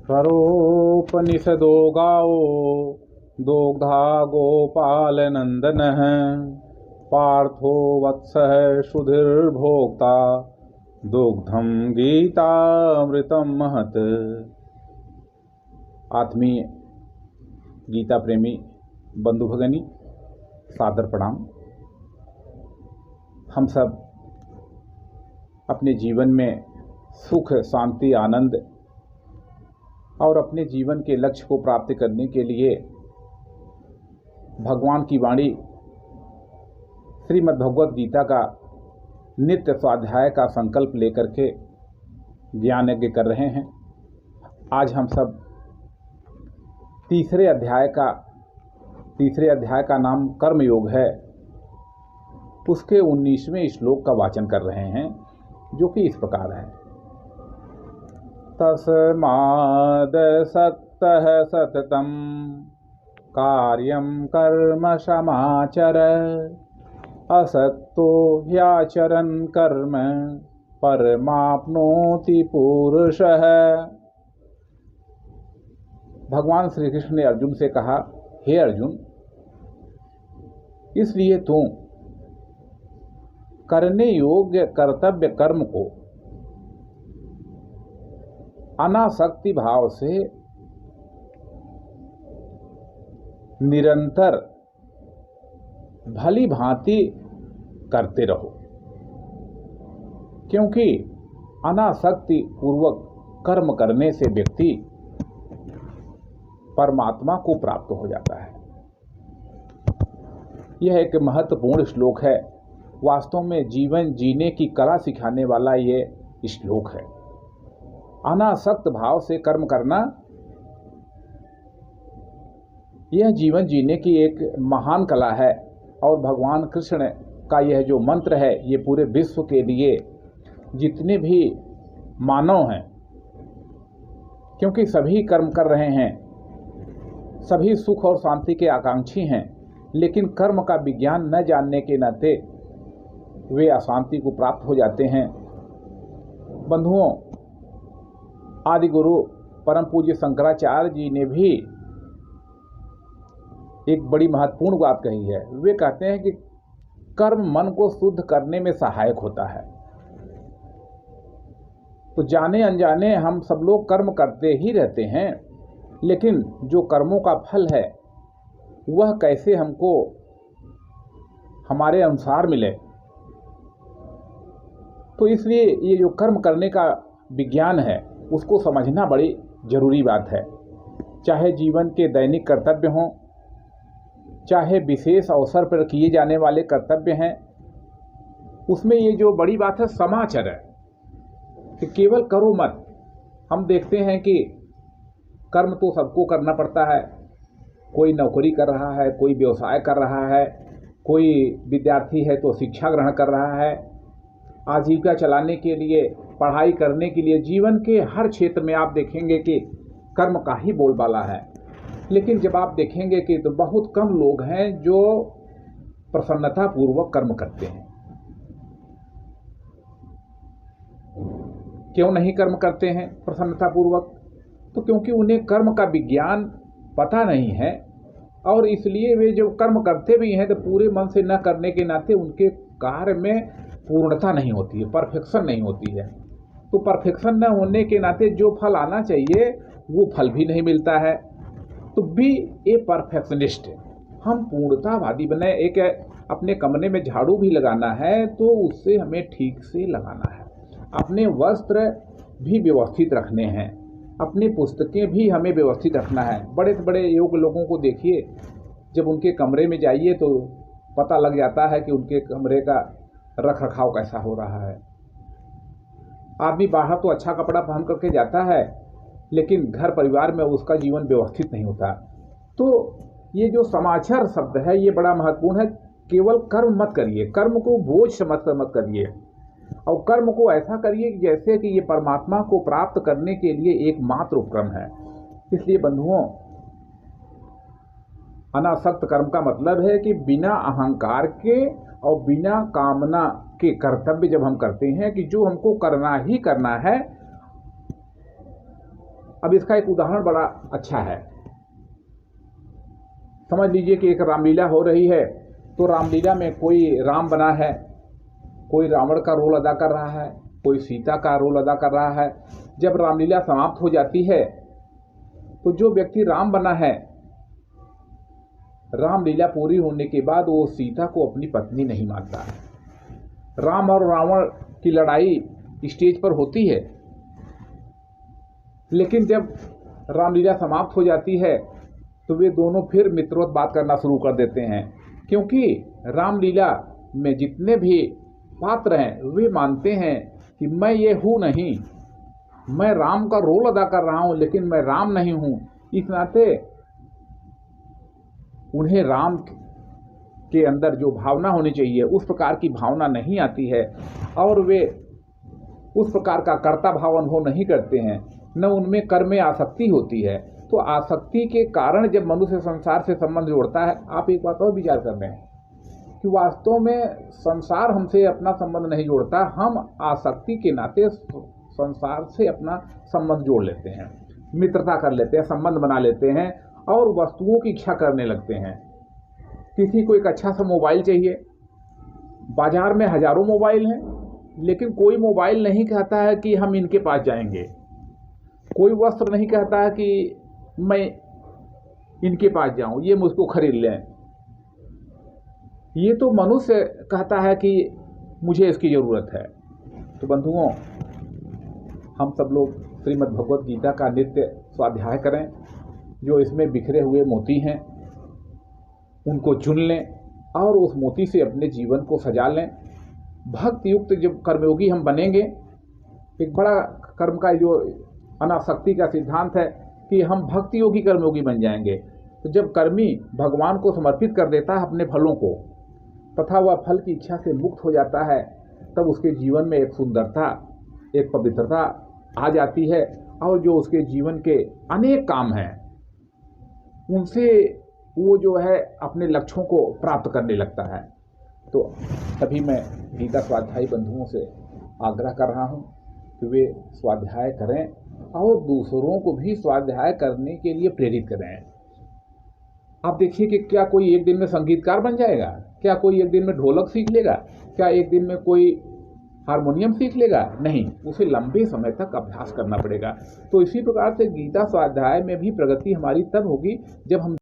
स्वरोपनिषदो गावो दोग्धा गोपालनन्दनः पार्थो वत्सः सुधीर्भोक्ता दुग्धम गीतामृतम महत्। आत्मीय गीता प्रेमी बंधु भगनी, सादर प्रणाम। हम सब अपने जीवन में सुख, शांति, आनंद और अपने जीवन के लक्ष्य को प्राप्त करने के लिए भगवान की वाणी श्रीमद् भगवत गीता का नित्य स्वाध्याय का संकल्प लेकर के ज्ञान यज्ञ कर रहे हैं। आज हम सब तीसरे अध्याय का नाम कर्मयोग है, उसके 19वें श्लोक का वाचन कर रहे हैं, जो कि इस प्रकार है। तस्मादसक्तः सततं कार्यं कर्म समाचर असक्तो ह्याचरन् कर्म परमाप्नोति पुरुषः। भगवान श्री कृष्ण ने अर्जुन से कहा, हे अर्जुन, इसलिए तू करने योग्य कर्तव्य कर्म को अनासक्ति भाव से निरंतर भली भांति करते रहो, क्योंकि अनासक्ति पूर्वक कर्म करने से व्यक्ति परमात्मा को प्राप्त हो जाता है। यह एक महत्वपूर्ण श्लोक है। वास्तव में जीवन जीने की कला सिखाने वाला ये श्लोक है। अनासक्त भाव से कर्म करना, यह जीवन जीने की एक महान कला है। और भगवान कृष्ण का यह जो मंत्र है, ये पूरे विश्व के लिए जितने भी मानव हैं, क्योंकि सभी कर्म कर रहे हैं, सभी सुख और शांति के आकांक्षी हैं, लेकिन कर्म का विज्ञान न जानने के नाते वे अशांति को प्राप्त हो जाते हैं। बंधुओं, आदि गुरु परम पूज्य शंकराचार्य जी ने भी एक बड़ी महत्वपूर्ण बात कही है। वे कहते हैं कि कर्म मन को शुद्ध करने में सहायक होता है। तो जाने अनजाने हम सब लोग कर्म करते ही रहते हैं, लेकिन जो कर्मों का फल है वह कैसे हमको हमारे अनुसार मिले, तो इसलिए ये जो कर्म करने का विज्ञान है उसको समझना बड़ी जरूरी बात है। चाहे जीवन के दैनिक कर्तव्य हों, चाहे विशेष अवसर पर किए जाने वाले कर्तव्य हैं, उसमें ये जो बड़ी बात है समाचर है कि केवल करो मत। हम देखते हैं कि कर्म तो सबको करना पड़ता है। कोई नौकरी कर रहा है, कोई व्यवसाय कर रहा है, कोई विद्यार्थी है तो शिक्षा ग्रहण कर रहा है, आजीविका चलाने के लिए, पढ़ाई करने के लिए, जीवन के हर क्षेत्र में आप देखेंगे कि कर्म का ही बोलबाला है। लेकिन जब आप देखेंगे कि तो बहुत कम लोग हैं जो प्रसन्नता पूर्वक कर्म करते हैं। क्यों नहीं कर्म करते हैं प्रसन्नता पूर्वक? तो क्योंकि उन्हें कर्म का विज्ञान पता नहीं है, और इसलिए वे जो कर्म करते भी हैं तो पूरे मन से न करने के नाते उनके कार्य में पूर्णता नहीं होती है, परफेक्शन नहीं होती है। तो परफेक्शन न होने के नाते जो फल आना चाहिए वो फल भी नहीं मिलता है। तो बी ए परफेक्शनिस्ट, हम पूर्णतावादी बने। एक अपने कमरे में झाड़ू भी लगाना है तो उससे हमें ठीक से लगाना है, अपने वस्त्र भी व्यवस्थित रखने हैं, अपनी पुस्तकें भी हमें व्यवस्थित रखना है। बड़े से बड़े योग लोगों को देखिए, जब उनके कमरे में जाइए तो पता लग जाता है कि उनके कमरे का रख रखाव कैसा हो रहा है। आदमी बाहर तो अच्छा कपड़ा पहन करके जाता है, लेकिन घर परिवार में उसका जीवन व्यवस्थित नहीं होता। तो ये जो समाचार शब्द है ये बड़ा महत्वपूर्ण है। केवल कर्म मत करिए, कर्म को बोझ समझ कर मत करिए, और कर्म को ऐसा करिए जैसे कि ये परमात्मा को प्राप्त करने के लिए एकमात्र उपक्रम है। इसलिए बंधुओं, अनासक्त कर्म का मतलब है कि बिना अहंकार के और बिना कामना के कर्तव्य जब हम करते हैं कि जो हमको करना ही करना है, अब इसका एक उदाहरण बड़ा अच्छा है। समझ लीजिए कि एक रामलीला हो रही है, तो रामलीला में कोई राम बना है, कोई रावण का रोल अदा कर रहा है, कोई सीता का रोल अदा कर रहा है। जब रामलीला समाप्त हो जाती है तो जो व्यक्ति राम बना है, रामलीला पूरी होने के बाद वो सीता को अपनी पत्नी नहीं मानता है। राम और रावण की लड़ाई स्टेज पर होती है, लेकिन जब रामलीला समाप्त हो जाती है तो वे दोनों फिर मित्रवत बात करना शुरू कर देते हैं, क्योंकि रामलीला में जितने भी पात्र हैं वे मानते हैं कि मैं ये हूँ नहीं, मैं राम का रोल अदा कर रहा हूँ लेकिन मैं राम नहीं हूँ। इस नाते उन्हें राम के अंदर जो भावना होनी चाहिए उस प्रकार की भावना नहीं आती है, और वे उस प्रकार का कर्ता भाव अनुभव नहीं करते हैं, न उनमें कर्म में आसक्ति होती है। तो आसक्ति के कारण जब मनुष्य संसार से संबंध जोड़ता है, आप एक बात और विचार कर रहे हैं कि वास्तव में संसार हमसे अपना संबंध नहीं जोड़ता, हम आसक्ति के नाते संसार से अपना संबंध जोड़ लेते हैं, मित्रता कर लेते हैं, संबंध बना लेते हैं और वस्तुओं की इच्छा करने लगते हैं। किसी को एक अच्छा सा मोबाइल चाहिए, बाजार में हजारों मोबाइल हैं, लेकिन कोई मोबाइल नहीं कहता है कि हम इनके पास जाएंगे, कोई वस्त्र नहीं कहता है कि मैं इनके पास जाऊं, ये मुझको खरीद लें। ये तो मनुष्य कहता है कि मुझे इसकी ज़रूरत है। तो बंधुओं, हम सब लोग श्रीमद् भगवत गीता का नित्य स्वाध्याय करें, जो इसमें बिखरे हुए मोती हैं उनको चुन लें और उस मोती से अपने जीवन को सजा लें। भक्ति युक्त जब कर्मयोगी हम बनेंगे, एक बड़ा कर्म का जो अनासक्ति का सिद्धांत है कि हम भक्ति योगी कर्मयोगी बन जाएंगे। तो जब कर्मी भगवान को समर्पित कर देता है अपने फलों को, तथा वह फल की इच्छा से मुक्त हो जाता है, तब उसके जीवन में एक सुंदरता, एक पवित्रता आ जाती है, और जो उसके जीवन के अनेक काम हैं उनसे वो जो है अपने लक्ष्यों को प्राप्त करने लगता है। तो तभी मैं गीता स्वाध्यायी बंधुओं से आग्रह कर रहा हूँ कि वे स्वाध्याय करें और दूसरों को भी स्वाध्याय करने के लिए प्रेरित करें। आप देखिए कि क्या कोई एक दिन में संगीतकार बन जाएगा? क्या कोई एक दिन में ढोलक सीख लेगा? क्या एक दिन में कोई हारमोनियम सीख लेगा? नहीं, उसे लंबे समय तक अभ्यास करना पड़ेगा। तो इसी प्रकार से गीता स्वाध्याय में भी प्रगति हमारी तब होगी जब हम